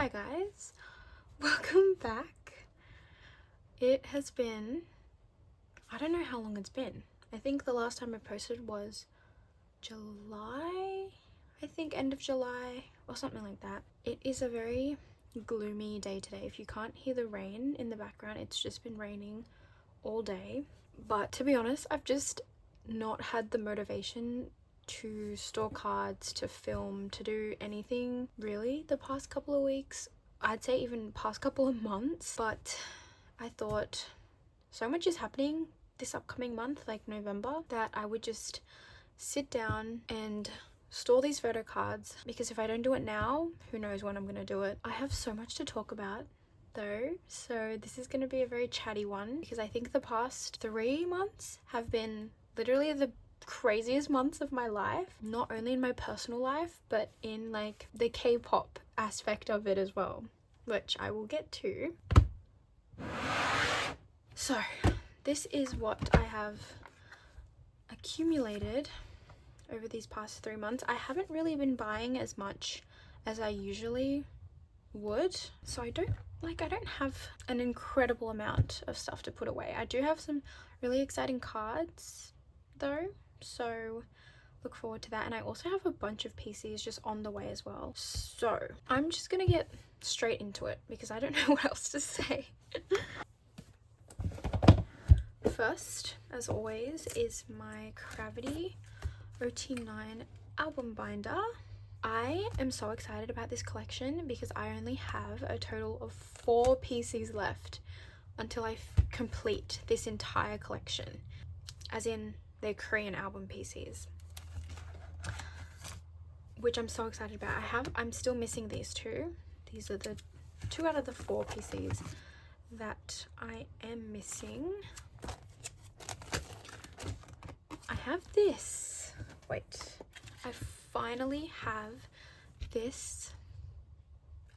Hi guys, welcome back. It has been, I don't know how long it's been. I think the last time I posted was July, I think end of July or something like that. It is a very gloomy day today. If you can't hear the rain in the background, it's just been raining all day. But to be honest, I've just not had the motivation to store cards, to film, to do anything really the past couple of weeks. I'd say even past couple of months. But I thought so much is happening this upcoming month, like November, that I would just sit down and store these photo cards, because if I don't do it now, who knows when I'm gonna do it. I have so much to talk about though, so this is going to be a very chatty one, because I think the past 3 months have been literally the craziest months of my life, not only in my personal life but in like the K-pop aspect of it as well, which I will get to. So this is what I have accumulated over these past 3 months. I haven't really been buying as much as I usually would, so I don't have an incredible amount of stuff to put away. I do have some really exciting cards though, so look forward to that. And I also have a bunch of PCs just on the way as well. So I'm just gonna get straight into it because I don't know what else to say. First, as always, is my Cravity OT9 album binder. I am so excited about this collection because I only have a total of 4 PCs left until I complete this entire collection, as in they're Korean album PCs, which I'm so excited about. I'm still missing these 2. These are the 2 out of the 4 PCs that I am missing. I have this. Wait. I finally have this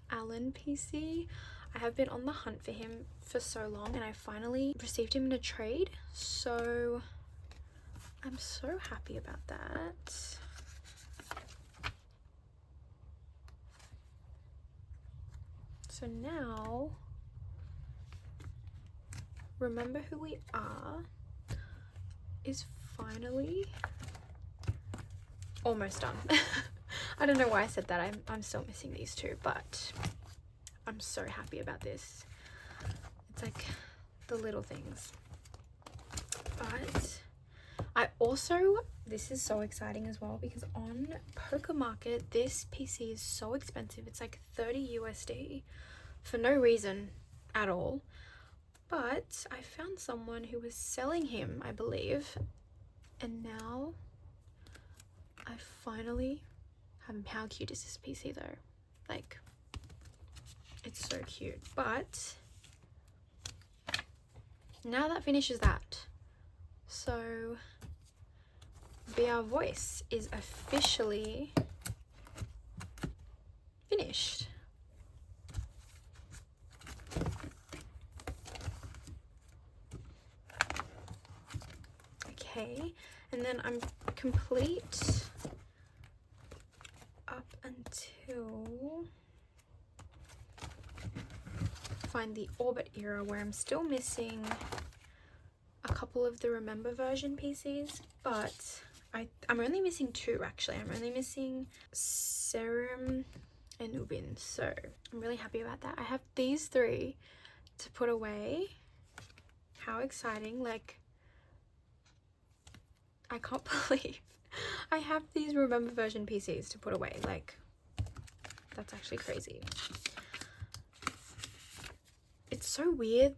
Alan PC. I have been on the hunt for him for so long and I finally received him in a trade, so I'm so happy about that. So now Remember Who We Are is finally almost done. I don't know why I said that. I'm still missing these 2, but I'm so happy about this. It's like the little things. But I also, this is so exciting as well, because on Poker Market this PC is so expensive. It's like 30 USD for no reason at all. But I found someone who was selling him, I believe, and now I finally have him. How cute is this PC though? Like, it's so cute. But now that finishes that. So Be Our Voice is officially finished. Okay, and then I'm complete up until find the Orbit era, where I'm still missing a couple of the Remember version PCs, but I'm only missing 2 actually. I'm only missing Serum and Ubin, so I'm really happy about that. I have these 3 to put away. How exciting. Like, I can't believe I have these Remember version PCs to put away. Like, that's actually crazy. It's so weird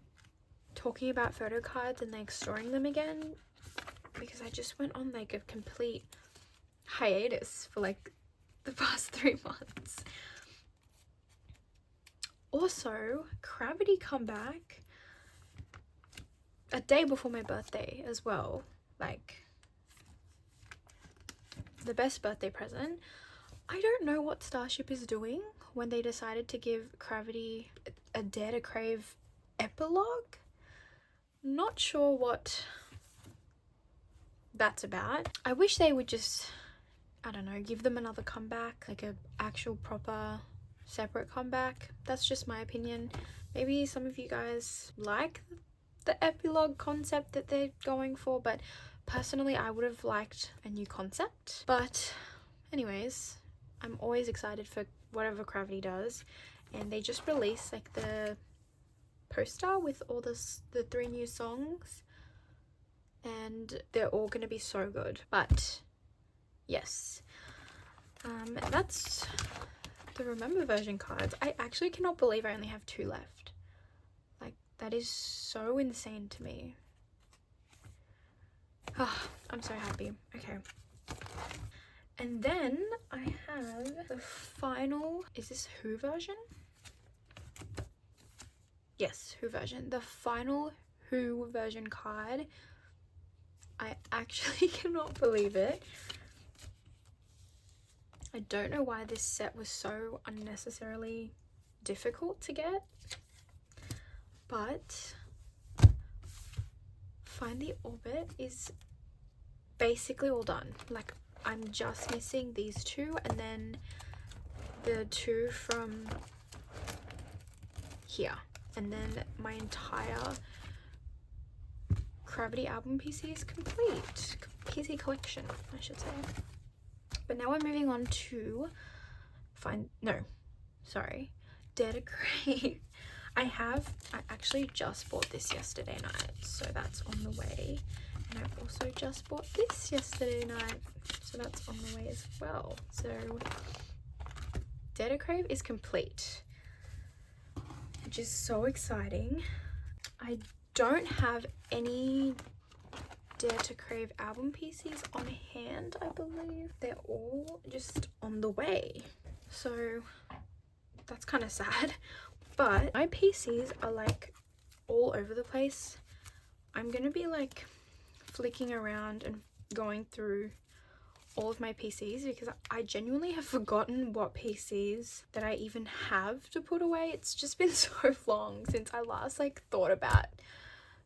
talking about photo cards and like storing them again, because I just went on like a complete hiatus for like the past 3 months. Also, Cravity come back a day before my birthday as well. Like, the best birthday present. I don't know what Starship is doing when they decided to give Cravity a Dare to Crave epilogue. Not sure what that's about. I wish they would just, I don't know, give them another comeback, like a actual proper separate comeback. That's just my opinion. Maybe some of you guys like the epilogue concept that they're going for, but personally I would have liked a new concept. But anyways, I'm always excited for whatever Cravity does, and they just released like the poster with all the 3 new songs, and they're all gonna be so good. But yes, that's the Remember version cards. I actually cannot believe I only have 2 left. Like, that is so insane to me. I'm so happy. Okay. And then I have the final, is this Who version? Yes, Who version. The final Who version card. I actually cannot believe it. I don't know why this set was so unnecessarily difficult to get, but Find the Orbit is basically all done. Like, I'm just missing these 2 and then the 2 from here, and then my entire Cravity album PC is complete. PC collection, I should say. But now we're moving on to Dare to Crave. I actually just bought this yesterday night, so that's on the way. And I also just bought this yesterday night, so that's on the way as well. So Dare to Crave is complete, which is so exciting. I don't have any Dare to Crave album PCs on hand, I believe. They're all just on the way, so that's kind of sad. But my PCs are like all over the place. I'm gonna be like flicking around and going through all of my PCs because I genuinely have forgotten what PCs that I even have to put away. It's just been so long since I last like thought about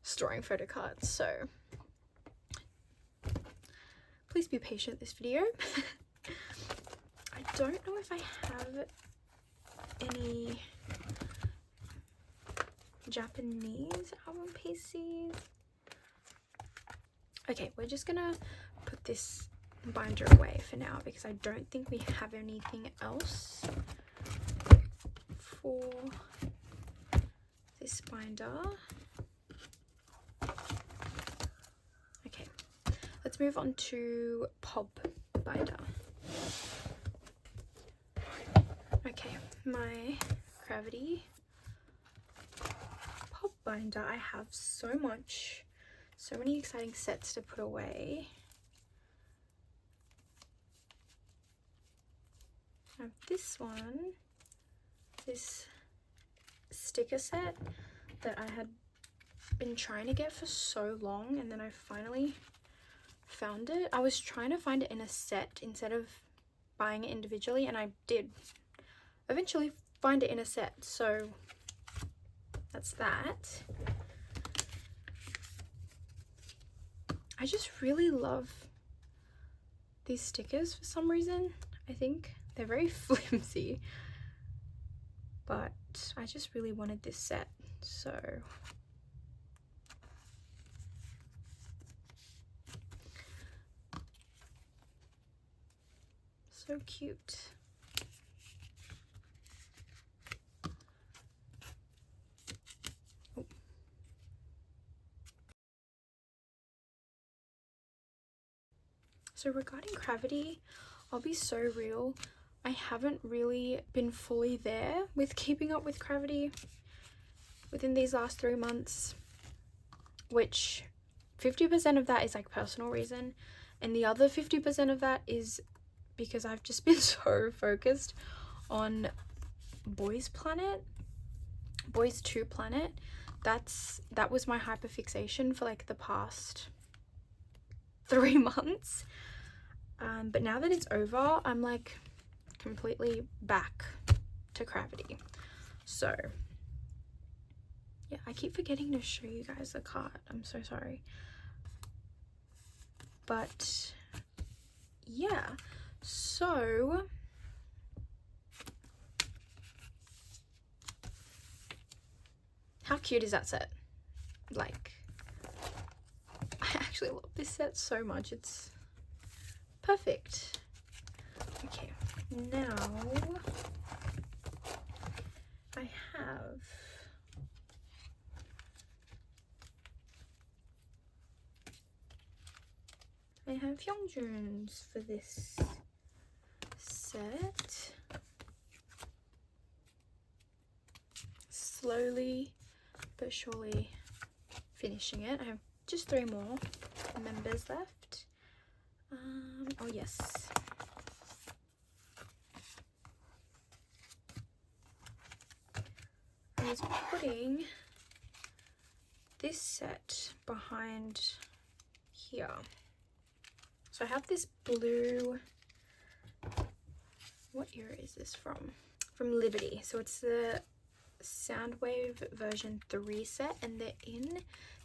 storing photo cards, so please be patient this video. I don't know if I have any Japanese album PCs. Okay, we're just gonna put this binder away for now because I don't think we have anything else for this binder. Okay, let's move on to Pop binder. Okay, my Cravity Pop binder. I have so many exciting sets to put away. I have this one, this sticker set that I had been trying to get for so long, and then I finally found it. I was trying to find it in a set instead of buying it individually, and I did eventually find it in a set, so that's that. I just really love these stickers for some reason. I think they're very flimsy, but I just really wanted this set, so so cute. Oh. So regarding Cravity, I'll be so real, I haven't really been fully there with keeping up with Cravity within these last 3 months, which 50% of that is like personal reason, and the other 50% of that is because I've just been so focused on Boys 2 Planet. That was my hyperfixation for like the past 3 months. But now that it's over, I'm like completely back to Cravity. So yeah, I keep forgetting to show you guys the card. I'm so sorry. But yeah, so how cute is that set? Like, I actually love this set so much. It's perfect. Okay, now I have Hyungjoon's for this set. Slowly but surely finishing it. I have just 3 more members left. Oh yes. I was putting this set behind here. So I have this blue, what era is this from? From Liberty. So it's the Soundwave version 3 set, and they're in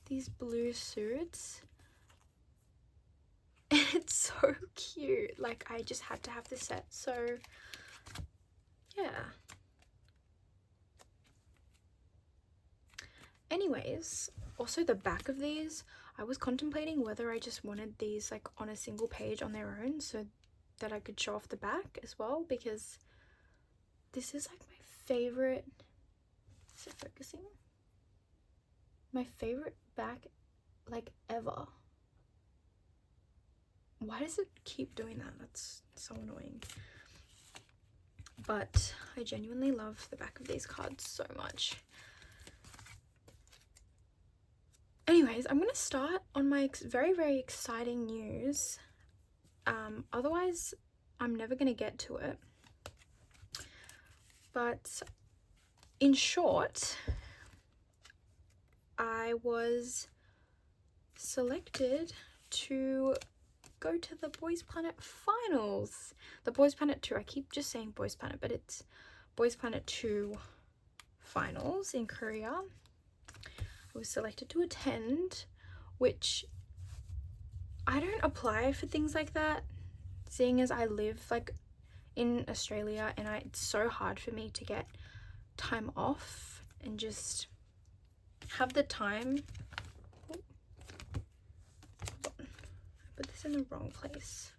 these blue suits. And it's so cute. Like, I just had to have this set. So yeah. Anyways, also the back of these, I was contemplating whether I just wanted these like on a single page on their own so that I could show off the back as well, because this is like my favorite, is it focusing? My favorite back like ever. Why does it keep doing that? That's so annoying. But I genuinely love the back of these cards so much. Anyways, I'm going to start on my very, very exciting news. Otherwise, I'm never going to get to it. But in short, I was selected to go to the Boys Planet finals. The Boys Planet 2, I keep just saying Boys Planet, but it's Boys Planet 2 finals in Korea. I was selected to attend, which I don't apply for things like that, seeing as I live like in Australia, and it's so hard for me to get time off and just have the time. Hold on. I put this in the wrong place.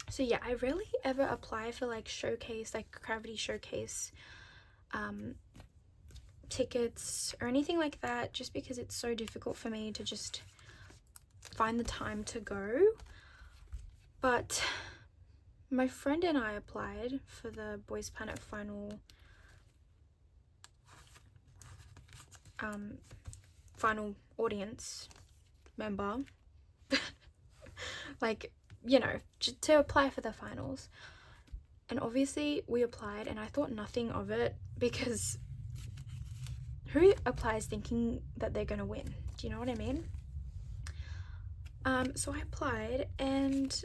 So yeah, I rarely ever apply for like showcase, like Gravity showcase tickets or anything like that, just because it's so difficult for me to just find the time to go. But my friend and I applied for the Boys Planet final final audience member like, you know, to apply for the finals. And obviously we applied, and I thought nothing of it, because who applies thinking that they're gonna win? Do you know what I mean? So I applied, and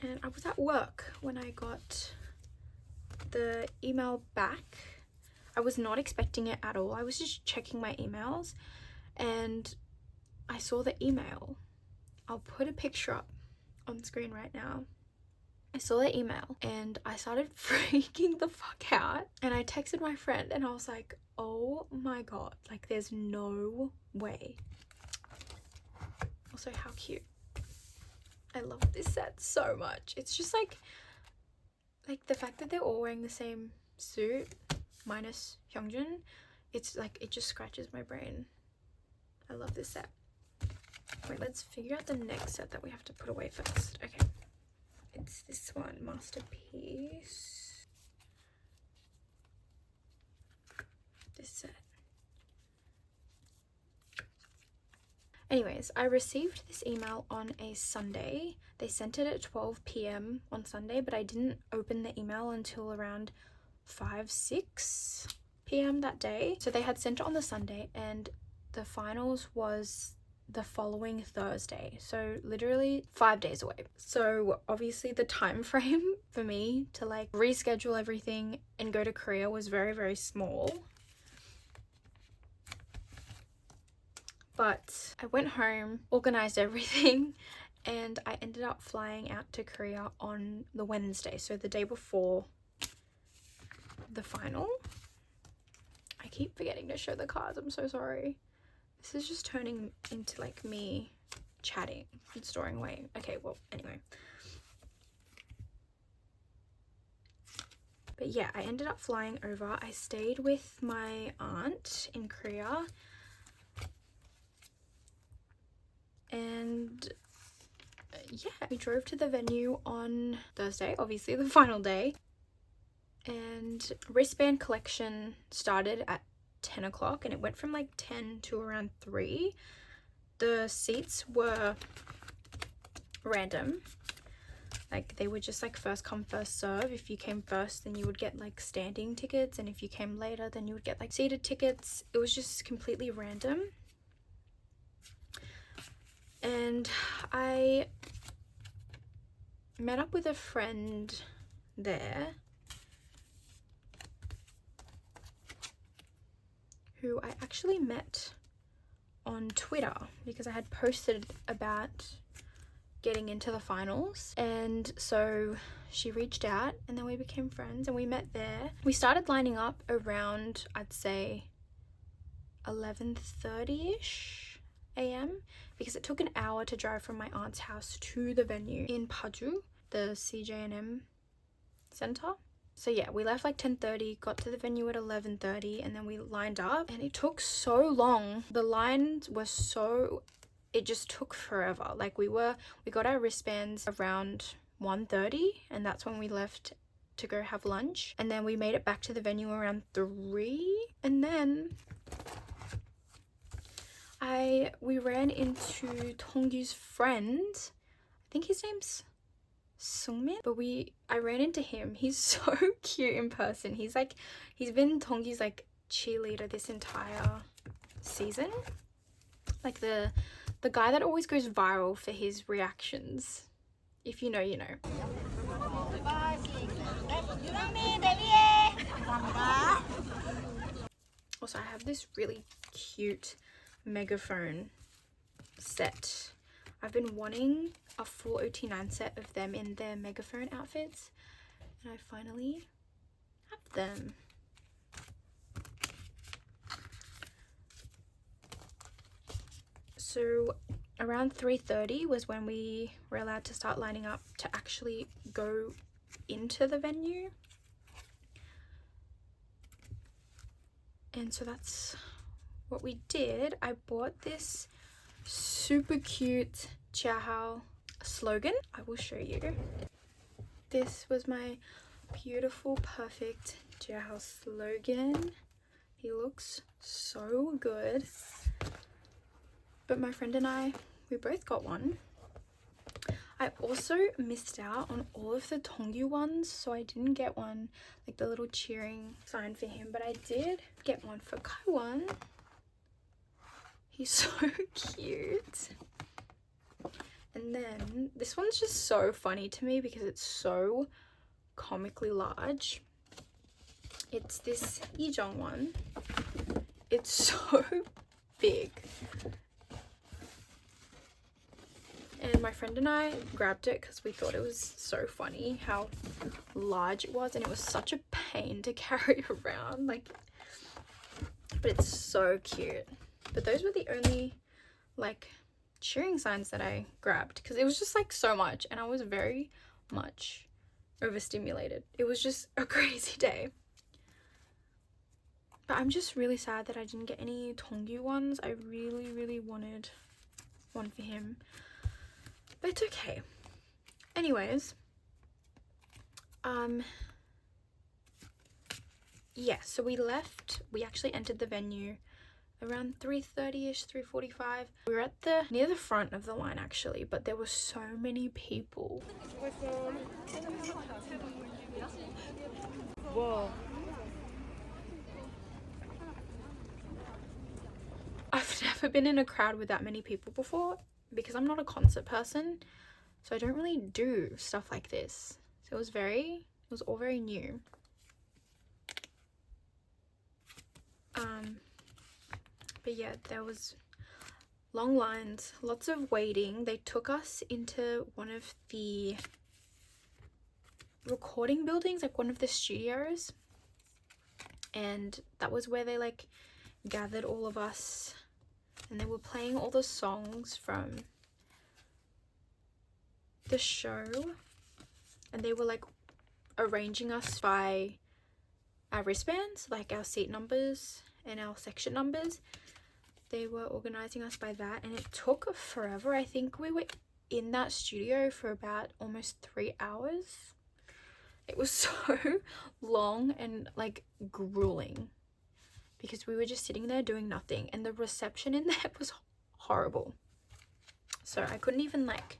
I was at work when I got the email back. I was not expecting it at all. I was just checking my emails, and I saw the email. I'll put a picture up on screen right now. I saw the email and I started freaking the fuck out, and I texted my friend and I was like, oh my god, like there's no way. Also, how cute. I love this set so much. It's just like the fact that they're all wearing the same suit minus Hyungjin, it's like, it just scratches my brain. I love this set. Wait, let's figure out the next set that we have to put away first. Okay, it's this one, Masterpiece. This set. Anyways, I received this email on a Sunday. They sent it at 12 p.m. on Sunday, but I didn't open the email until around 5-6 p.m. that day. So they had sent it on the Sunday, and the finals was the following Thursday, so literally 5 days away. So obviously the time frame for me to like reschedule everything and go to Korea was very, very small. But I went home, organized everything, and I ended up flying out to Korea on the Wednesday, so the day before the final. I keep forgetting to show the cards, I'm so sorry. This is just turning into like me chatting and storing away. Okay, well, anyway. But yeah, I ended up flying over. I stayed with my aunt in Korea. And yeah, we drove to the venue on Thursday, obviously the final day. And wristband collection started at 10 o'clock and it went from like 10 to around 3. The seats were random. Like they were just like first come first serve. If you came first, then you would get like standing tickets, and if you came later, then you would get like seated tickets. It was just completely random. And I met up with a friend there who I actually met on Twitter because I had posted about getting into the finals, and so she reached out and then we became friends and we met there. We started lining up around, I'd say 11:30ish a.m. because it took an hour to drive from my aunt's house to the venue in Paju, the CJNM center. So yeah, we left like 10:30, got to the venue at 11:30, and then we lined up, and it took so long. The lines were so, it just took forever. Like we got our wristbands around 1:30, and that's when we left to go have lunch. And then we made it back to the venue around 3, and then we ran into Tonggyu's friend. I think his name's Sungmin, but I ran into him. He's so cute in person. He's been Tonggyu's like cheerleader this entire season. Like the guy that always goes viral for his reactions. If you know, you know. Also, I have this really cute megaphone set. I've been wanting a full OT9 set of them in their megaphone outfits, and I finally have them. So around 3:30 was when we were allowed to start lining up to actually go into the venue. And so that's what we did. I bought this super cute Jiahao slogan. I will show you. This was my beautiful, perfect Jiahao slogan. He looks so good. But my friend and I, we both got one. I also missed out on all of the Tongyu ones, so I didn't get one, like the little cheering sign for him, but I did get one for Kaiwan. He's so cute. And then this one's just so funny to me because it's so comically large. It's this jinyoung one. It's so big. And my friend and I grabbed it because we thought it was so funny how large it was, and it was such a pain to carry around, like, but it's so cute. But those were the only like cheering signs that I grabbed because it was just like so much, and I was very much overstimulated. It was just a crazy day. But I'm just really sad that I didn't get any Tongyu ones. I really wanted one for him. But it's okay. Anyways, yeah, so we actually entered the venue around 3:30ish, 3:45. We were at near the front of the line actually, but there were so many people. Whoa. I've never been in a crowd with that many people before because I'm not a concert person, so I don't really do stuff like this. So it was all very new. But yeah, there was long lines, lots of waiting. They took us into one of the recording buildings, like one of the studios, and that was where they like gathered all of us, and they were playing all the songs from the show, and they were like arranging us by our wristbands, like our seat numbers and our section numbers. They were organizing us by that, and it took forever. I think we were in that studio for about almost 3 hours. It was so long and like grueling because we were just sitting there doing nothing, and the reception in there was horrible. So I couldn't even like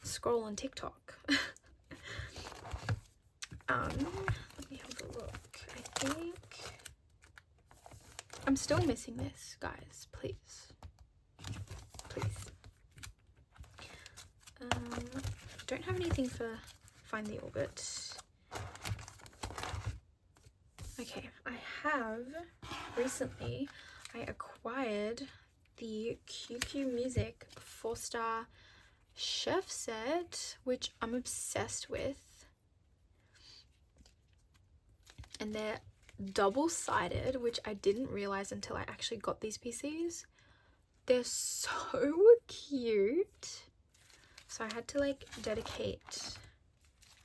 scroll on TikTok. Let me have a look. I think I'm still missing this, guys. Please. Don't have anything for find the orbit. Okay, I have recently I acquired the QQ Music 4-star chef set, which I'm obsessed with, and they're double-sided, which I didn't realize until I actually got these PCs. They're so cute. So I had to like dedicate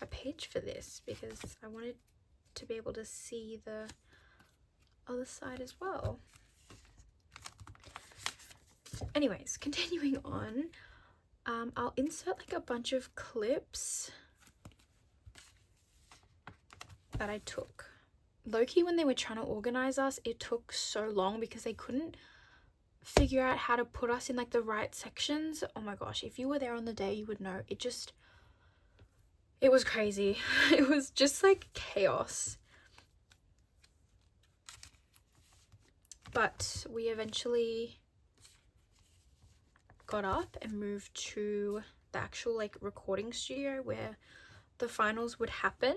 a page for this because I wanted to be able to see the other side as well. Anyways, continuing on, I'll insert like a bunch of clips that I took. Low-key, when they were trying to organize us, it took so long because they couldn't figure out how to put us in like the right sections. Oh my gosh, if you were there on the day, you would know. It was crazy. It was just like chaos. But we eventually got up and moved to the actual like recording studio where the finals would happen.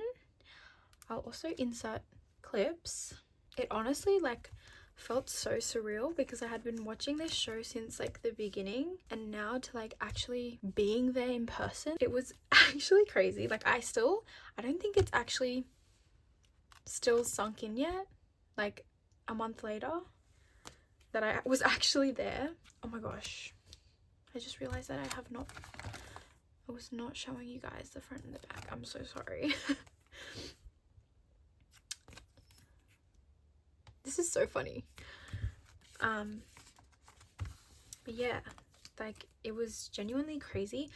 I'll also insert clips. It honestly like felt so surreal because I had been watching this show since like the beginning, and now to like actually being there in person, it was actually crazy. Like I don't think it's actually still sunk in yet, like a month later, that I was actually there. Oh my gosh, I just realized that I was not showing you guys the front and the back. I'm so sorry. This is so funny. But yeah, like it was genuinely crazy.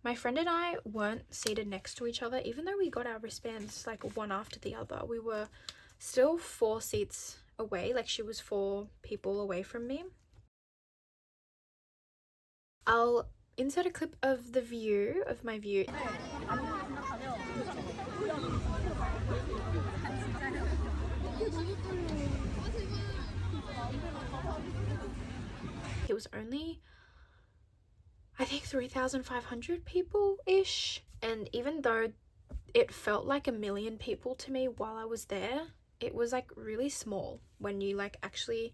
My friend and I weren't seated next to each other, even though we got our wristbands like one after the other. We were still 4 seats away, like she was 4 people away from me. I'll insert a clip of the view, of my view. It was only, I think, 3,500 people-ish. And even though it felt like 1 million people to me while I was there, it was like really small when you like actually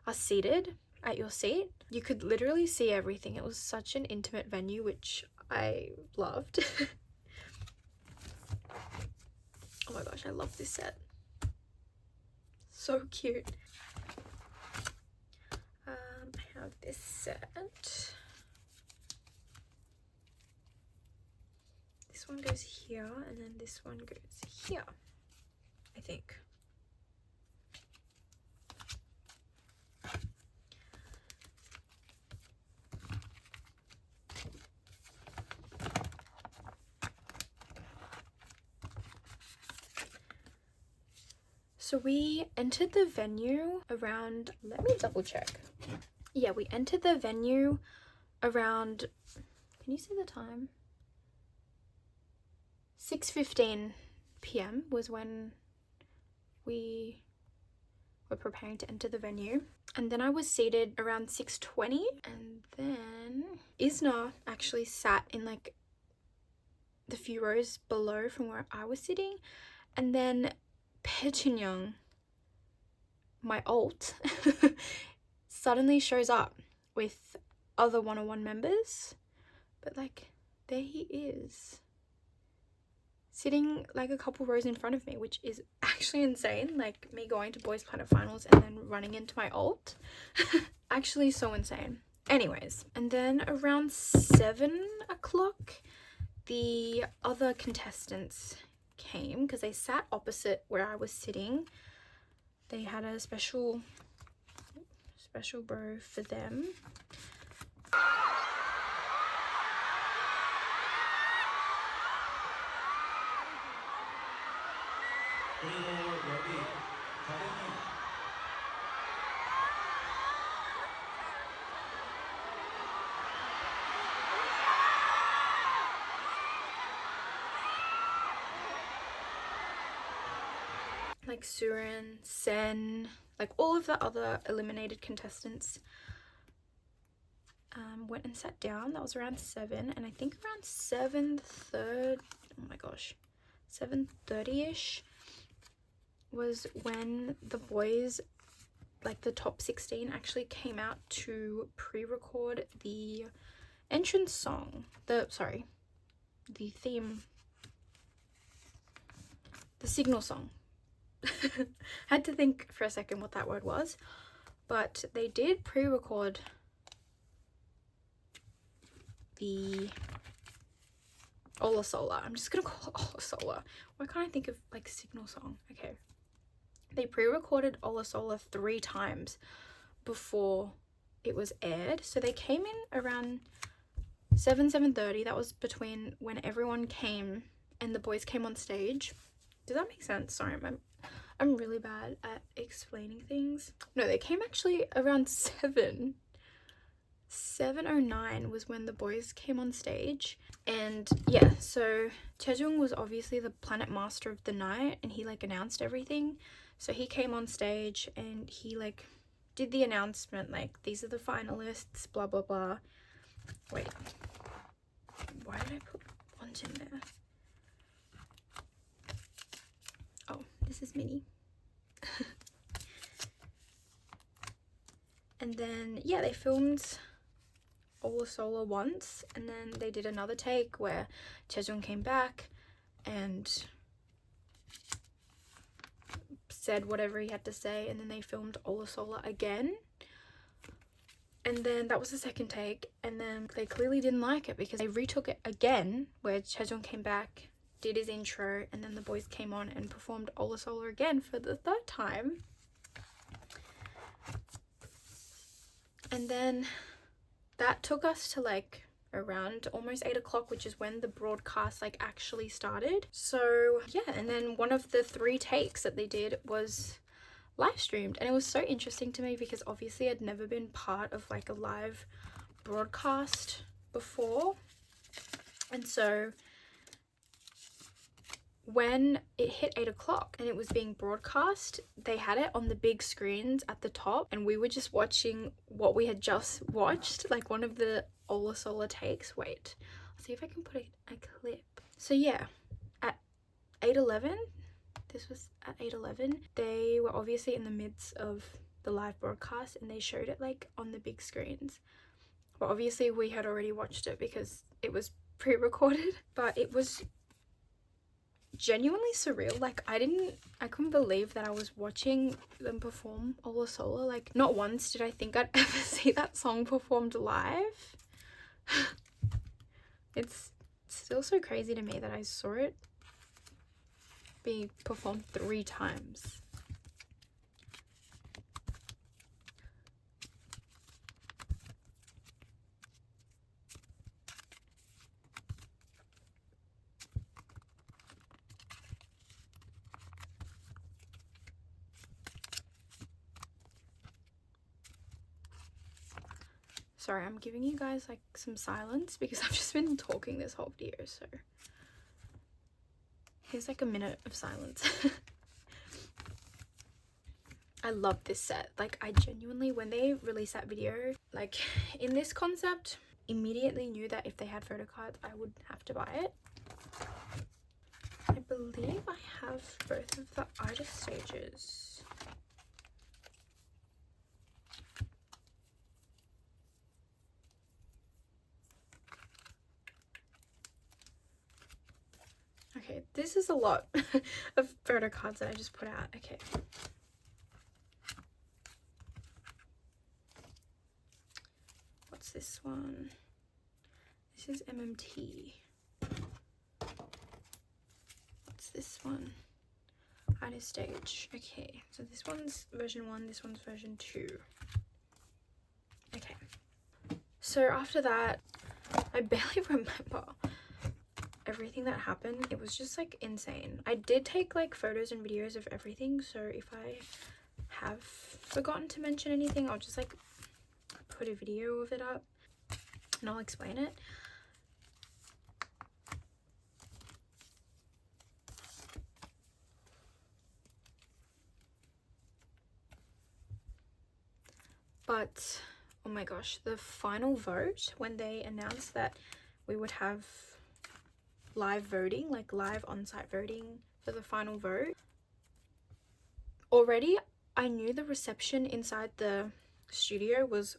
are seated at your seat. You could literally see everything. It was such an intimate venue, which I loved. Oh my gosh, I love this set. So cute. I have this set. This one goes here, and then this one goes here, I think. So we entered the venue around, let me double check. Yeah, we entered the venue around, can you see the time? 6:15 p.m. was when we were preparing to enter the venue. And then I was seated around 6:20, and then Isna actually sat in like the few rows below from where I was sitting, and then jinyoung, my alt, suddenly shows up, with other 101 members, but like there he is, sitting like a couple rows in front of me, which is actually insane. Like me going to Boys Planet finals and then running into my alt. Actually so insane. Anyways, and then around 7 o'clock the other contestants came because they sat opposite where I was sitting. They had a special bro for them. Like Surin, Sen, like all of the other eliminated contestants went and sat down. That was around 7, and I think around 7:30, oh my gosh, 7:30ish was when the boys, like the top 16, actually came out to pre-record the entrance song, the theme, the signal song. Had to think for a second what that word was, but they did pre-record the Ola Sola. I'm just gonna call it Ola Sola. Why can't I think of like signal song? Okay, they pre-recorded Ola Sola 3 times before it was aired, so they came in around 7:30. That was between when everyone came and the boys came on stage. Does that make sense? Sorry, I'm really bad at explaining things. No, they came actually around 7:09 was when the boys came on stage. And yeah, so Taejong was obviously the planet master of the night, and he like announced everything. So he came on stage and he like did the announcement, like these are the finalists, blah blah blah. Wait, why did I put ones in there? Oh, this is Minnie. And then yeah, they filmed Ola Sola once, and then they did another take where Taejong came back and said whatever he had to say, and then they filmed Ola Sola again, and then that was the second take, and then they clearly didn't like it because they retook it again where Taejong came back, did his intro, and then the boys came on and performed Ola Sola again for the 3rd time. And then that took us to like around almost 8 o'clock, which is when the broadcast like actually started. So yeah, and then one of the 3 takes that they did was live streamed, and it was so interesting to me because obviously I'd never been part of like a live broadcast before. And so when it hit 8 o'clock and it was being broadcast, they had it on the big screens at the top, and we were just watching what we had just watched, like one of the Ola Sola takes. Wait, I'll see if I can put a clip. So yeah, at 8:11, this was at 8:11, they were obviously in the midst of the live broadcast and they showed it like on the big screens. Well, obviously we had already watched it because it was pre-recorded, but it was genuinely surreal. Like I couldn't believe that I was watching them perform Ola Sola. Like not once did I think I'd ever see that song performed live. It's still so crazy to me that I saw it being performed 3 times. Sorry, I'm giving you guys like some silence because I've just been talking this whole video, so here's like a minute of silence. I love this set. Like I genuinely, when they released that video, like in this concept, immediately knew that if they had photo cards, I would have to buy it. I believe I have both of the artist stages. Okay, this is a lot of photo cards that I just put out. Okay. What's this one? This is MMT. What's this one? Artist stage. Okay, so this one's version 1, this one's version 2. Okay. So after that, I barely remember everything that happened. It was just like insane. I did take like photos and videos of everything, so if I have forgotten to mention anything, I'll just like put a video of it up and I'll explain it. But oh my gosh, the final vote, when they announced that we would have live voting, like live on-site voting for the final vote, already I knew the reception inside the studio was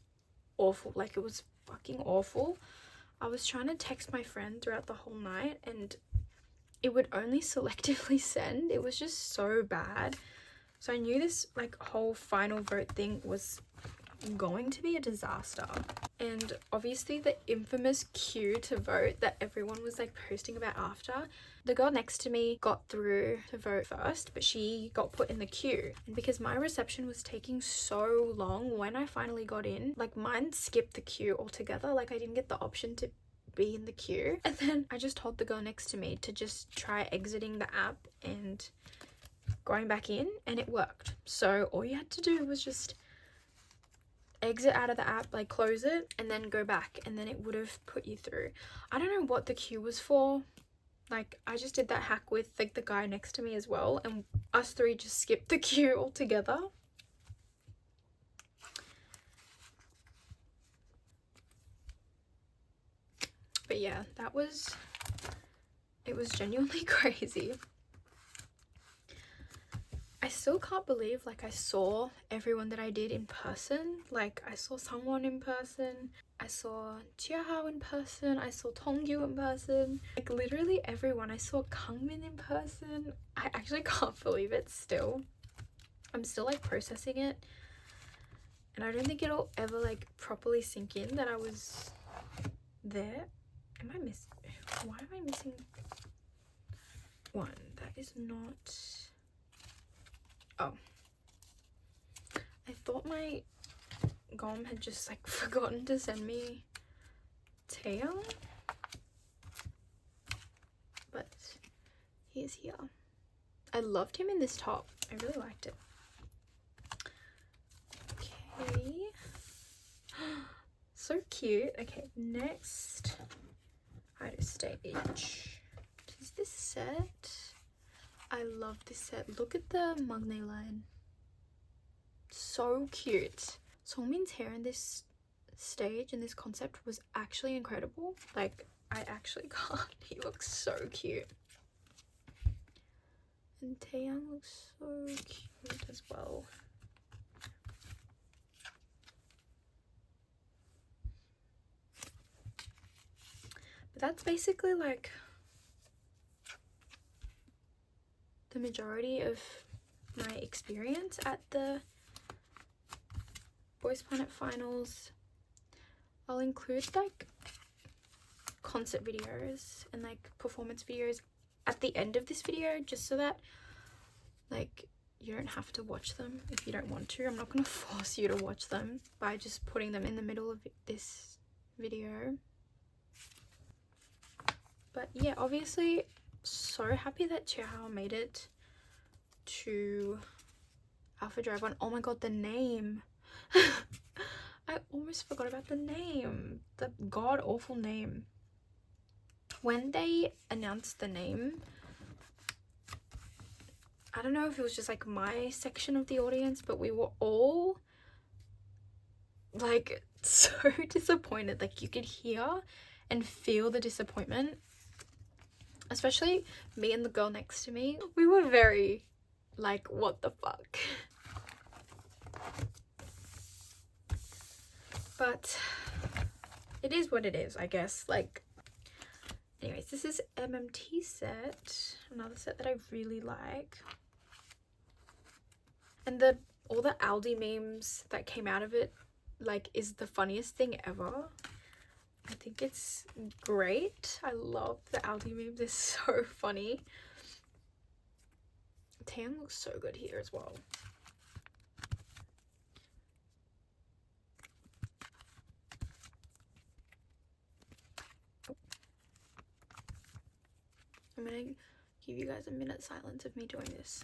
awful. Like, it was fucking awful. I was trying to text my friend throughout the whole night and it would only selectively send. It was just so bad. So I knew this like whole final vote thing was going to be a disaster. And obviously the infamous queue to vote that everyone was like posting about after, the girl next to me got through to vote first, but she got put in the queue. And because my reception was taking so long, when I finally got in, like mine skipped the queue altogether. Like I didn't get the option to be in the queue. And then I just told the girl next to me to just try exiting the app and going back in, and it worked. So all you had to do was just exit out of the app, like close it and then go back, and then it would have put you through. I don't know what the queue was for. Like I just did that hack with like the guy next to me as well, and us three just skipped the queue altogether. But yeah, it was genuinely crazy. I still can't believe like I saw everyone that I did in person. Like I saw someone in person, I saw Jiahao in person, I saw Tongyu in person, like literally everyone. I saw Kangmin in person. I actually can't believe it still. I'm still like processing it, and I don't think it'll ever like properly sink in that I was there. Am I missing? Why am I missing one? That is not... Oh, I thought my Gom had just like forgotten to send me Taeyang, but he is here. I loved him in this top. I really liked it. Okay. So cute. Okay, next idol stage. Is this set? I love this set. Look at the Magne line. So cute. Songmin's hair in this stage and this concept was actually incredible. Like, I actually can't. He looks so cute. And Taeyang looks so cute as well. But that's basically like the majority of my experience at the Boys Planet finals. I'll include like concert videos and like performance videos at the end of this video, just so that like you don't have to watch them if you don't want to. I'm not going to force you to watch them by just putting them in the middle of this video. But yeah, obviously so happy that Jiahao made it to Alpha Drive 1. Oh my god, the name. I almost forgot about the name. The god awful name. When they announced the name, I don't know if it was just like my section of the audience, but we were all like so disappointed. Like you could hear and feel the disappointment, especially me and the girl next to me. We were very like, what the fuck. But it is what it is, I guess. Like, Anyways, this is MMT set, another set that I really like. And all the Aldi memes that came out of it, like, is the funniest thing ever. I think it's great. I love the Aldi memes, they're so funny. Tan looks so good here as well. I'm gonna give you guys a minute silence of me doing this.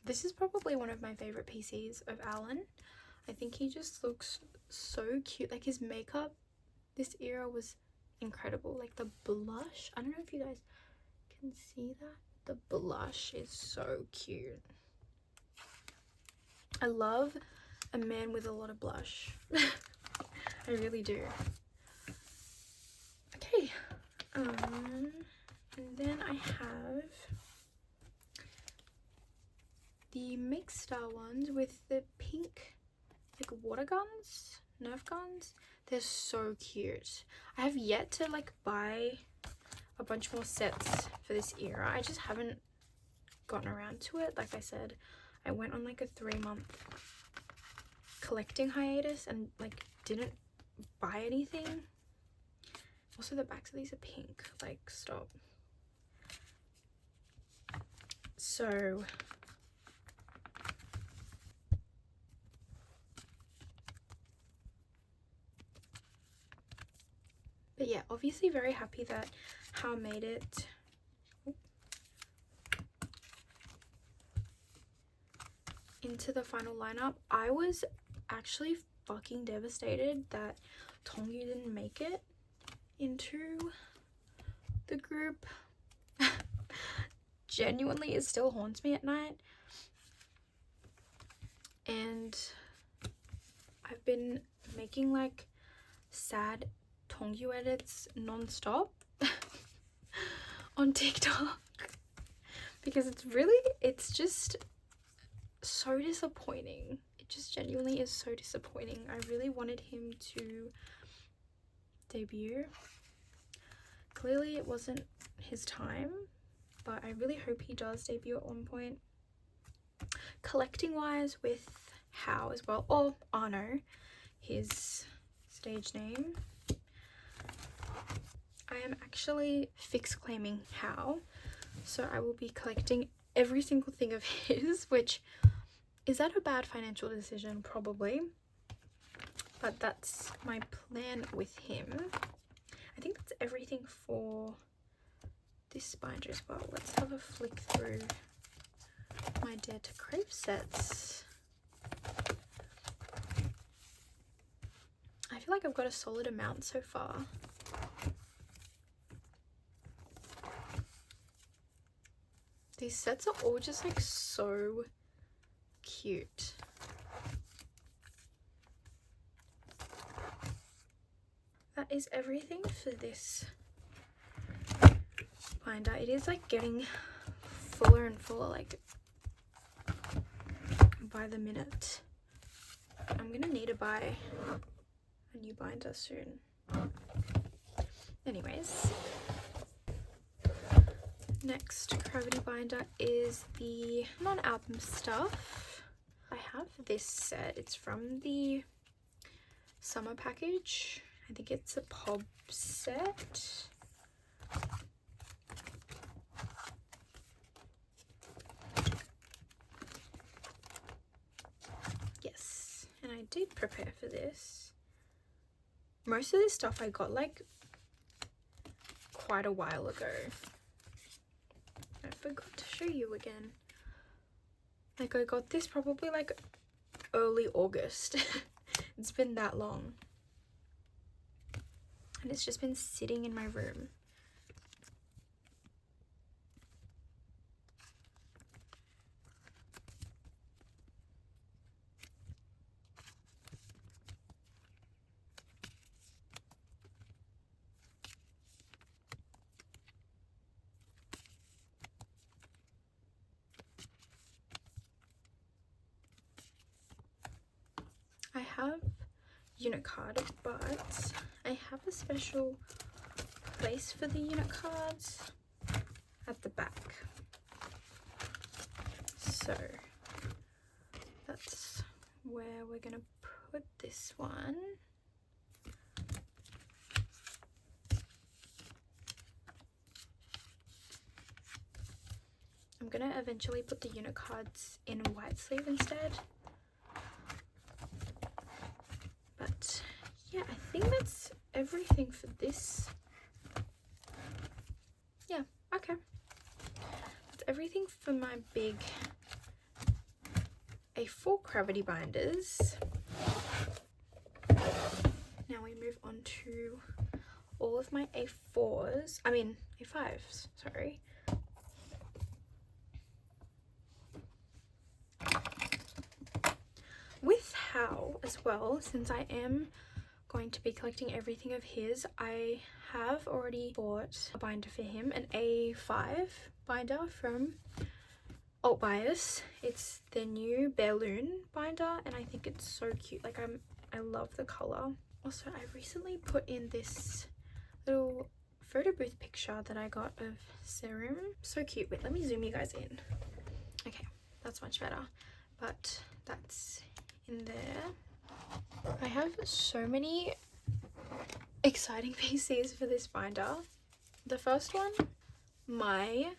This is probably one of my favorite PCs of Alan. I think he just looks so cute. Like, his makeup this era was incredible. Like, the blush, I don't know if you guys can see that. The blush is so cute. I love a man with a lot of blush. I really do. Okay, and then I have the mixed style ones with the pink, like, water guns, Nerf guns. They're so cute. I have yet to, like, buy a bunch more sets for this era. I just haven't gotten around to it. Like I said, I went on like a 3-month collecting hiatus and like didn't buy anything. Also, the backs of these are pink. Like, stop. So but yeah, obviously very happy that How made it into the final lineup. I was actually fucking devastated that Tongyu didn't make it into the group. Genuinely, it still haunts me at night. And I've been making like sad Tongyu edits non-stop on TikTok because it's just so disappointing. It just genuinely is so disappointing. I really wanted him to debut. Clearly it wasn't his time, but I really hope he does debut at one point. Collecting wise, with How as well, or Arno, his stage name, I am actually fixed claiming How, so I will be collecting every single thing of his, which is that a bad financial decision? Probably, but that's my plan with him. I think that's everything for this binder as well. Let's have a flick through my Dare to Crave sets. I feel like I've got a solid amount so far. These sets are all just like so cute. That is everything for this binder. It is like getting fuller and fuller, like by the minute. I'm gonna need to buy a new binder soon. Anyways, next Gravity binder is the non-album stuff. I have this set. It's from the summer package. I think it's a pop set. Yes, and I did prepare for this. Most of this stuff I got like quite a while ago. I forgot to show you again. Like, I got this probably like early August. It's been that long. And it's just been sitting in my room. unit card, but I have a special place for the unit cards at the back. So that's where we're gonna put this one. I'm gonna eventually put the unit cards in a white sleeve instead. But yeah, I think that's everything for this. Yeah, okay. That's everything for my big A4 cravity binders. Now we move on to all of my A4s, I mean A5s, sorry. With Hal as well, since I am going to be collecting everything of his, I have already bought a binder for him, an A5 binder from Alt Bias. It's the new Balloon binder and I think it's so cute. Like I love the color. Also, I recently put in this little photo booth picture that I got of Serum. So cute. Wait, let me zoom you guys in. Okay, that's much better. But that's in there. I have so many exciting PCs for this binder. The first one, my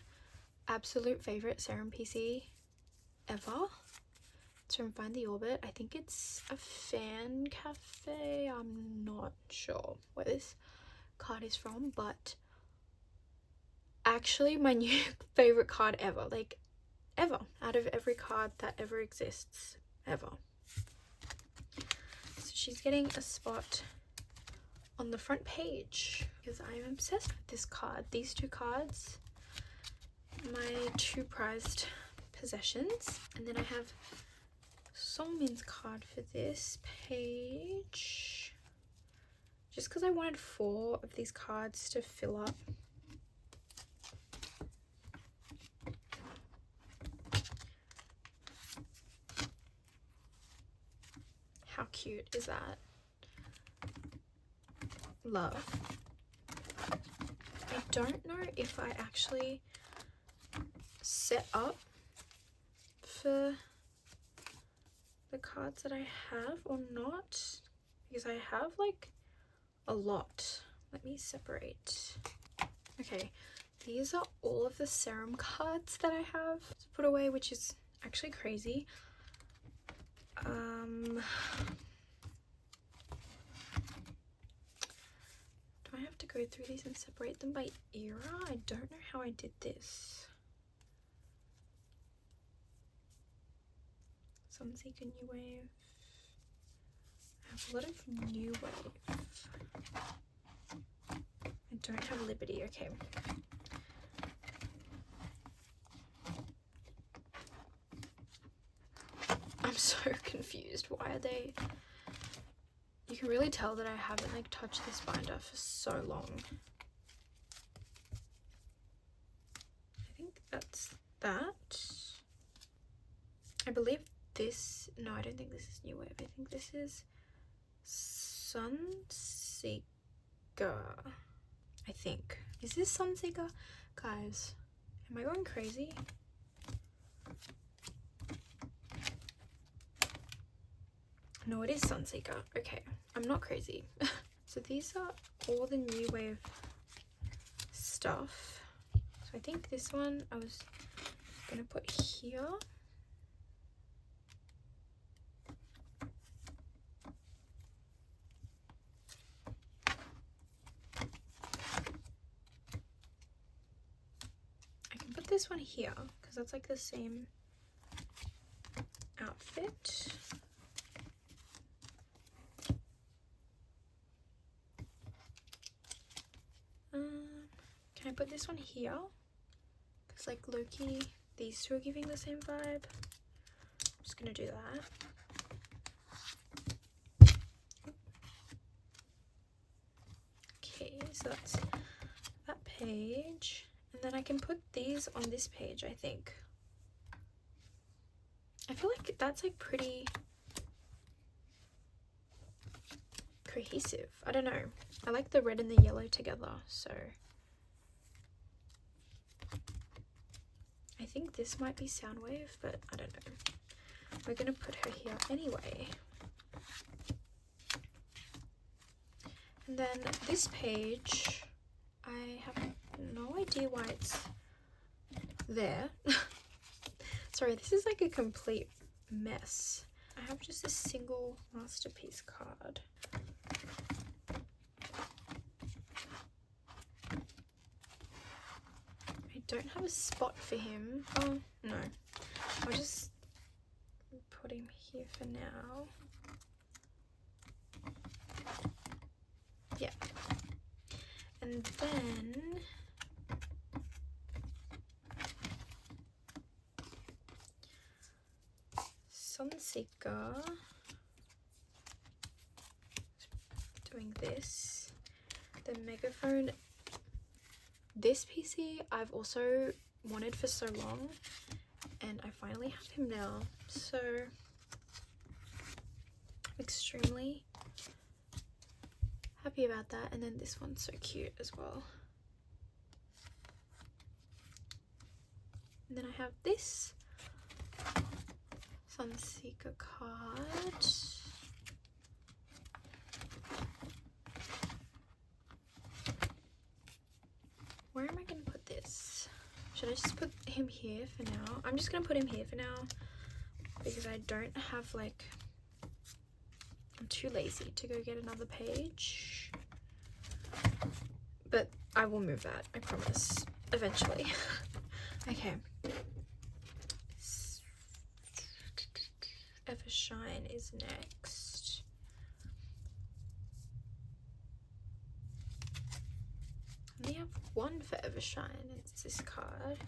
absolute favorite Serum PC ever. It's from Find the Orbit. I think it's a fan cafe. I'm not sure where this card is from, but actually my new favorite card ever, like ever, out of every card that ever exists ever. So she's getting a spot on the front page because I'm obsessed with this card. These two cards, my two prized possessions. And then I have Songmin's card for this page just because I wanted 4 of these cards to fill up. How cute is that? Love. I don't know if I actually set up for the cards that I have or not, because I have like a lot. Let me separate. Okay, these are all of the Serum cards that I have to put away, which is actually crazy. Do I have to go through these and separate them by era? I don't know how I did this. Sunseeker, New Wave. I have a lot of New Wave. I don't have Liberty. Okay. I'm so confused. Why are they... You can really tell that I haven't like touched this binder for so long. I think that's that. I believe this... No, I don't think this is New Wave. I think this is Sunseeker. I think. Is this Sunseeker? Guys, am I going crazy? No, it is Sunseeker. Okay, I'm not crazy. So these are all the New Wave stuff. So I think this one I was gonna put here. I can put this one here because that's like the same outfit. Can I put this one here? Because like low-key, these two are giving the same vibe. I'm just gonna do that. Okay, so that's that page. And then I can put these on this page, I think. I feel like that's like pretty cohesive. I don't know. I like the red and the yellow together, so I think this might be Soundwave, but I don't know. We're gonna put her here anyway. And then this page, I have no idea why it's there. Sorry, this is like a complete mess. I have just a single masterpiece card. I don't have a spot for him. Oh, no. I'll just put him here for now. Yeah. And then Sunseeker doing this. The megaphone. This PC I've also wanted for so long, and I finally have him now, so I'm extremely happy about that. And then this one's so cute as well. And then I have this Sunseeker card. Where am I going to put this? Should I just put him here for now? I'm just going to put him here for now because I don't have, like, I'm too lazy to go get another page. But I will move that, I promise, eventually. Okay. Evershine is next. I only have one for Evershine. It's this card.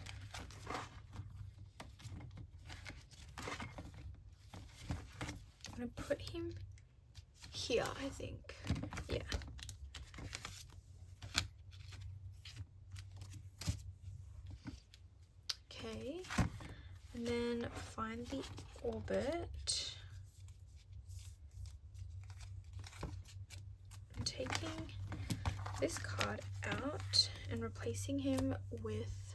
I'm gonna put him here, I think. Yeah. Okay. And then find the orbit. I'm taking this card out and replacing him with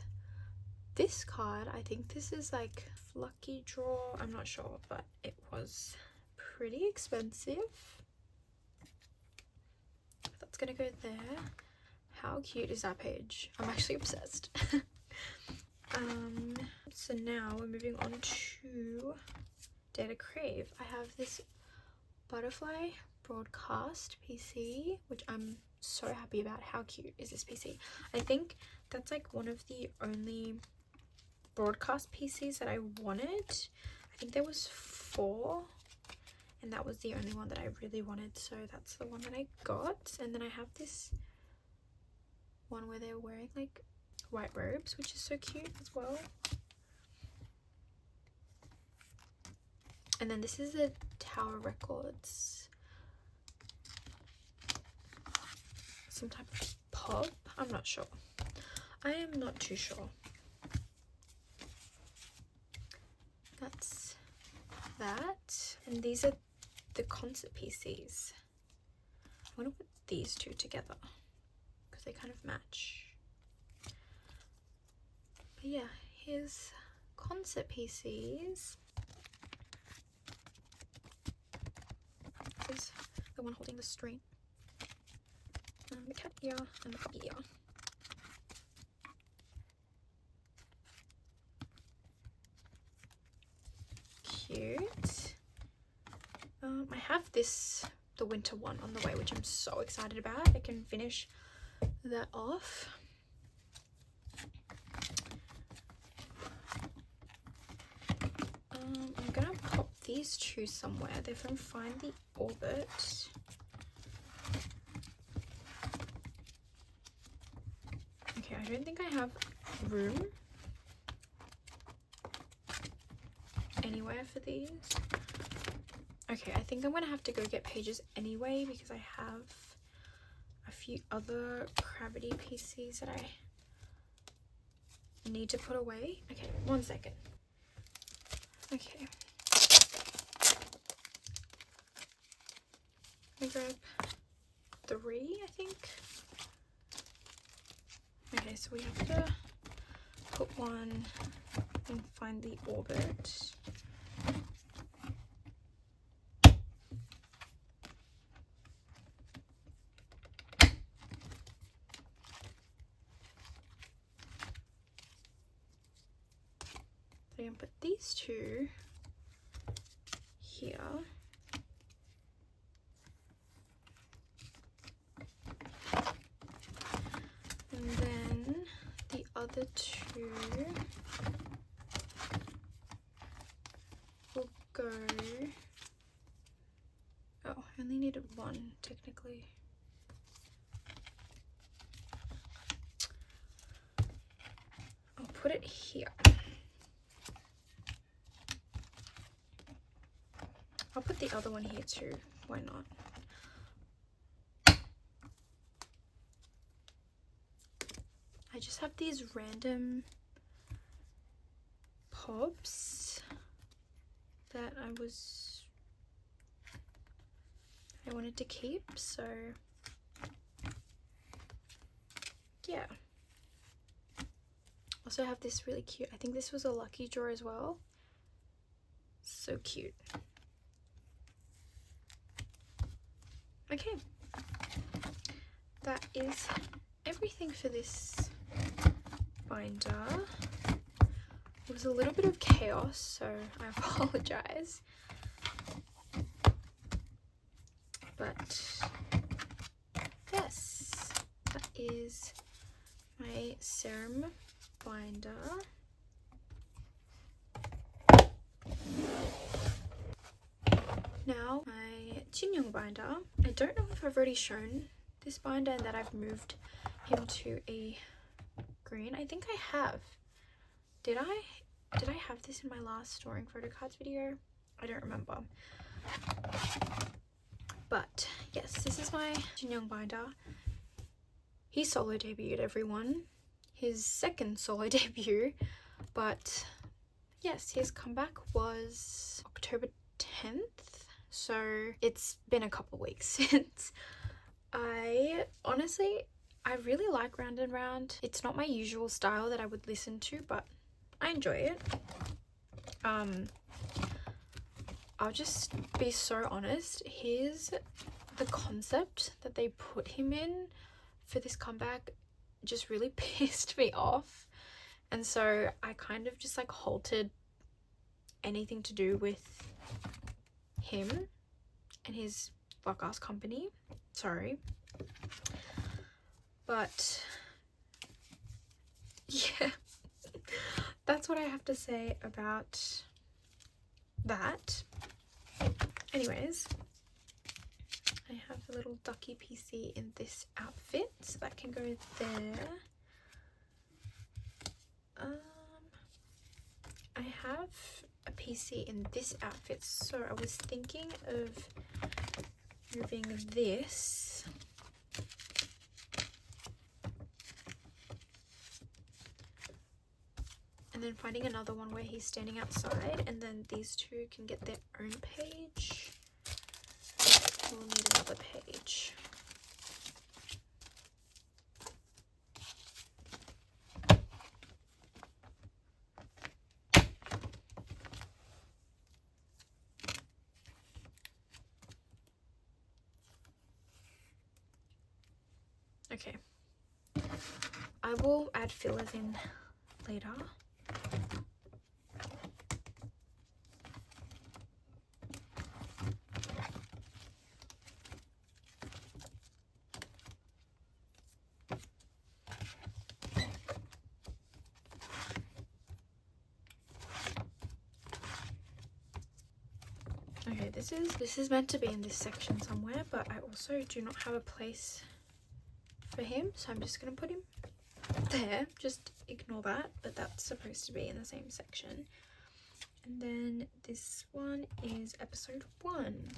this card. I think this is like Lucky Draw. I'm not sure, but it was pretty expensive. That's gonna go there. How cute is that page? I'm actually obsessed. So now we're moving on to Dare to Crave. I have this butterfly broadcast PC, which I'm so happy about. How cute is this PC? I think that's like one of the only broadcast PCs that I wanted. I think there was 4, and that was the only one that I really wanted, so that's the one that I got. And then I have this one where they're wearing like white robes, which is so cute as well. And then this is the Tower Records, some type of pop. I'm not sure. I am not too sure. That's that. And these are the concert PCs. I'm gonna put these two together because they kind of match. But yeah, here's concert PCs. This is the one holding the string. The cat ear and the puppy ear. Cute. I have this, the winter one, on the way, which I'm so excited about. I can finish that off. I'm gonna pop these two somewhere. They're from Find the Orbit. Okay, I don't think I have room anywhere for these. Okay, I think I'm gonna have to go get pages anyway because I have a few other cravity PCs that I need to put away. Okay, 1 second. Okay. Let me grab 3, I think. Okay, so we have to put one and find the orbit. So I'm gonna put these two here. And then the other two will go. Oh, I only needed one technically. I'll put it here. I'll put the other one here too. Why not? I just have these random pops that I wanted to keep, so yeah. Also have this really cute, I think this was a lucky draw as well. So cute. Okay, that is everything for this binder. It was a little bit of chaos, so I apologize. But yes, that is my serum binder. Now my jinyoung binder. I don't know if I've already shown this binder and that I've moved him to a green. I think I have. Did I have this in my last storing photocards video? I don't remember. But yes, this is my jinyoung binder. He solo debuted, everyone. His second solo debut. But yes, his comeback was October 10th. So it's been a couple weeks since. I really like Round and Round. It's not my usual style that I would listen to, but I enjoy it. I'll just be so honest, the concept that they put him in for this comeback just really pissed me off, and so I kind of just like halted anything to do with him and his fuck ass company. Sorry, but yeah, that's what I have to say about that. Anyways, I have a little ducky PC in this outfit, so that can go there. I have a PC in this outfit, so I was thinking of moving this and then finding another one where he's standing outside, and then these two can get their own page. We'll need another page. Okay, I will add fillers in later. Okay, this is meant to be in this section somewhere, but I also do not have a place for him, so I'm just gonna put him there. Just ignore that, but that's supposed to be in the same section. And then this one is episode 1.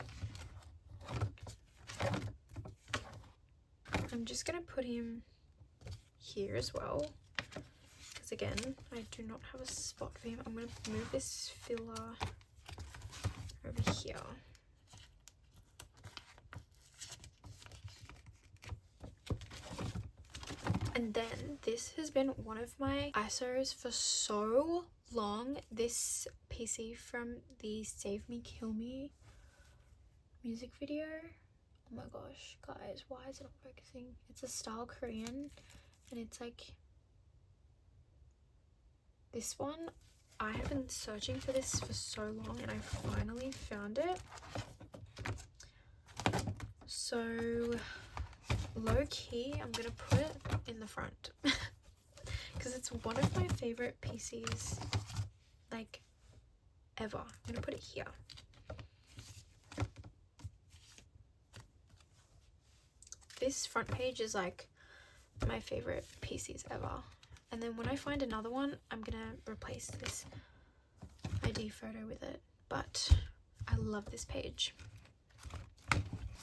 I'm just gonna put him here as well, because again, I do not have a spot for him. I'm gonna move this filler over here. And then this has been one of my ISOs for so long. This PC from the Save Me Kill Me music video. Oh my gosh, guys, why is it not focusing? It's a style Korean, and it's like this one. I have been searching for this for so long, and I finally found it. So low-key, I'm gonna put it in the front because it's one of my favorite PCs, like, ever. I'm gonna put it here. This front page is like my favorite PCs ever. And then when I find another one, I'm gonna replace this ID photo with it. But I love this page.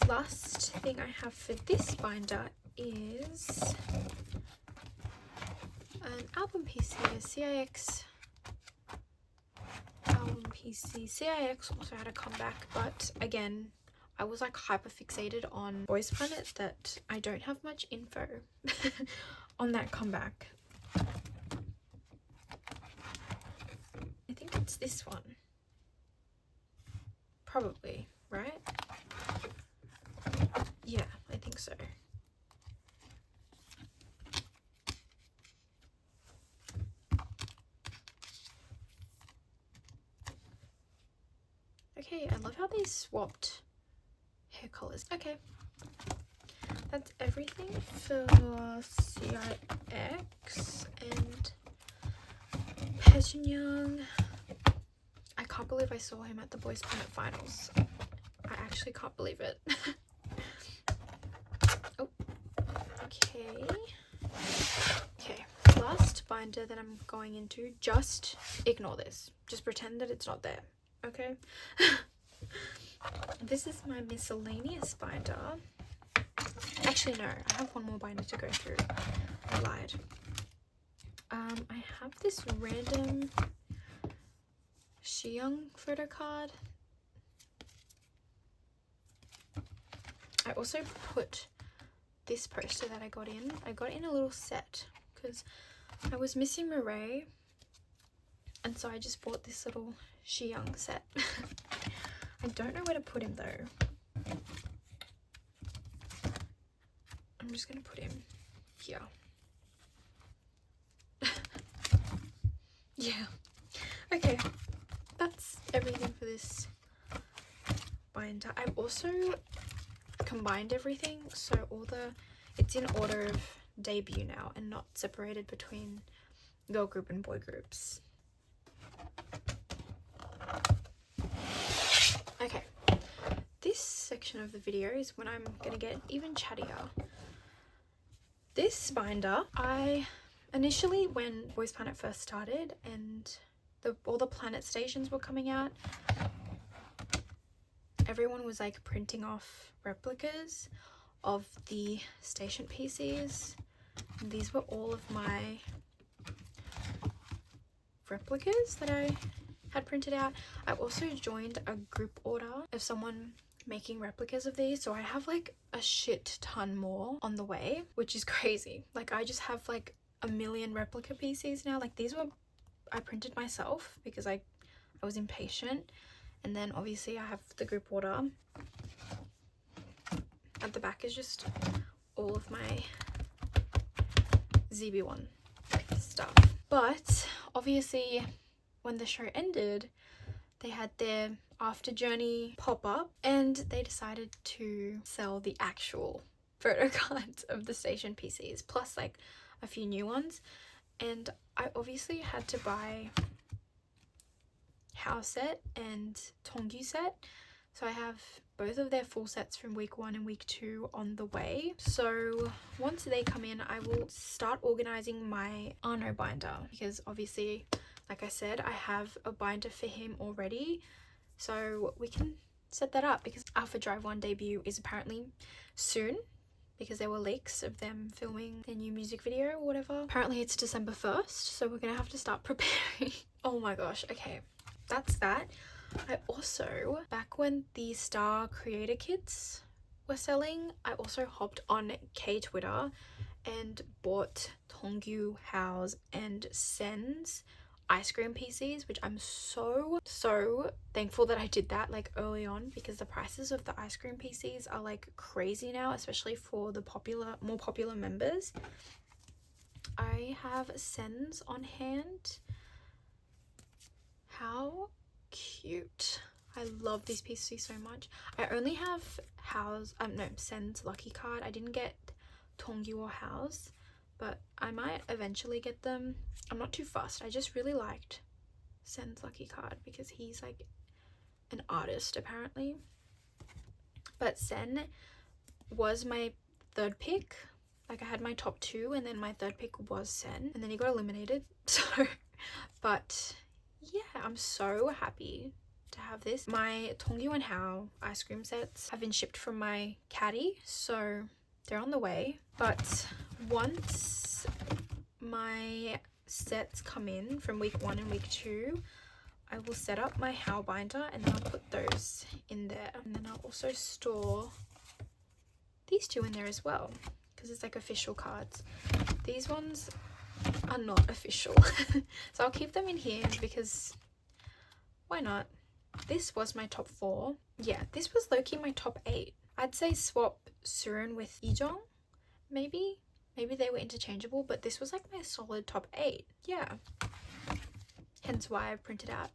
Last thing I have for this binder is an album PC, a CIX album PC. CIX also had a comeback, but again, I was like hyper fixated on Boys Planet that I don't have much info on that comeback. I think it's this one. Probably, right? Yeah, I think so. Okay, I love how they swapped hair colors. Okay, that's everything for CIX and Jinyoung. I can't believe I saw him at the Boys Planet finals. I actually can't believe it. Oh, okay. Okay, last binder that I'm going into, just ignore this. Just pretend that it's not there, okay? This is my miscellaneous binder. Actually, no, I have one more binder to go through. I lied. I have this random jinyoung photo card. I also put this poster that I got in a little set because I was missing Murray, and so I just bought this little jinyoung set. I don't know where to put him though. I'm just gonna put him here. Yeah. Okay, that's everything for this binder. I've also combined everything, so it's in order of debut now and not separated between girl group and boy groups. Okay, this section of the video is when I'm gonna get even chattier. This binder, I initially, when Boys Planet first started and all the planet stations were coming out, everyone was like printing off replicas of the station PCs. And these were all of my replicas that I had printed out. I also joined a group order of someone making replicas of these, so I have like a shit ton more on the way, which is crazy. Like, I just have like a million replica PCs now. Like, these were I printed myself because I was impatient, and then obviously I have the group order. At the back is just all of my ZB1 stuff. But obviously when the show ended, they had their after journey pop up and they decided to sell the actual photo cards of the station PCs plus like a few new ones. And I obviously had to buy Hao set and Tongyu set, so I have both of their full sets from week 1 and week 2 on the way. So once they come in, I will start organizing my Arno binder because obviously, like I said, I have a binder for him already, so we can set that up because Alpha Drive 1 debut is apparently soon because there were leaks of them filming their new music video or whatever. Apparently it's December 1st, so we're gonna have to start preparing. Oh my gosh, okay, that's that. I also, back when the Star Creator Kits were selling, I also hopped on K Twitter and bought Tongyu Hao's and Sen's ice cream PCs, which I'm so thankful that I did that like early on, because the prices of the ice cream PCs are like crazy now, especially for the more popular members. I have Sen's on hand. How cute. I love these PCs so much. I only have Sen's lucky card. I didn't get Tongyu or Hao's, but I might eventually get them. I'm not too fussed. I just really liked Sen's lucky card because he's like an artist apparently. But Sen was my third pick. Like I had my top two and then my third pick was Sen, and then he got eliminated. So, but yeah, I'm so happy to have this. My Tongyu and Hao ice cream sets have been shipped from my caddy, so they're on the way. But once my sets come in from week 1 and week 2, I will set up my Hao binder and then I'll put those in there, and then I'll also store these two in there as well because it's like official cards. These ones are not official so I'll keep them in here because why not. This was my top 4. Yeah, this was low-key my top 8. I'd say swap Surun with Ijong, maybe they were interchangeable, but this was like my solid top 8. Yeah, hence why I printed out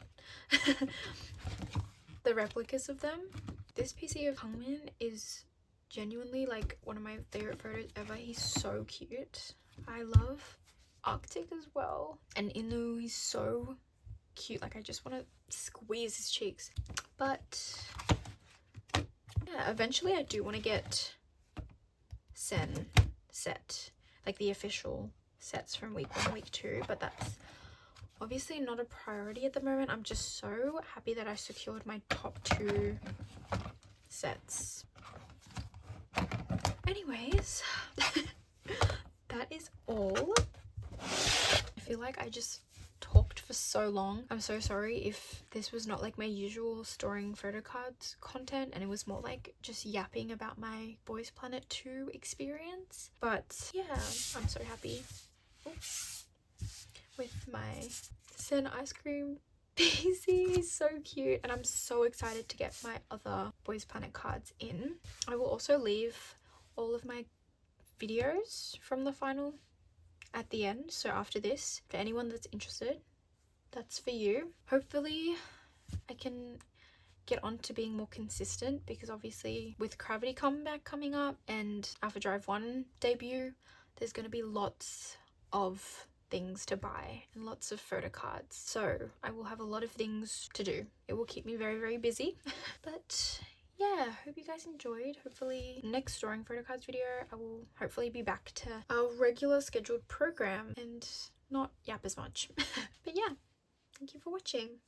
the replicas of them. This PC of Hungmin is genuinely like one of my favorite photos ever. He's so cute. I love Arctic as well, and Inu, he's so cute. Like I just want to squeeze his cheeks. But yeah, eventually I do want to get Sen set, like the official sets from week 1 week 2, but that's obviously not a priority at the moment. I'm just so happy that I secured my top 2 sets. Anyways, that is all. I feel like I just talked for so long. I'm so sorry if this was not like my usual storing photo cards content and it was more like just yapping about my Boys Planet 2 experience. But yeah, I'm so happy with my Sen ice cream PC. He's so cute, and I'm so excited to get my other Boys Planet cards in. I will also leave all of my videos from the final at the end, so after this, for anyone that's interested, that's for you. Hopefully I can get on to being more consistent, because obviously with Cravity comeback coming up and Alpha Drive 1 debut, there's going to be lots of things to buy and lots of photo cards, so I will have a lot of things to do. It will keep me very busy. But yeah, hope you guys enjoyed. Hopefully next storing photo cards video I will hopefully be back to our regular scheduled program and not yap as much. But yeah, thank you for watching.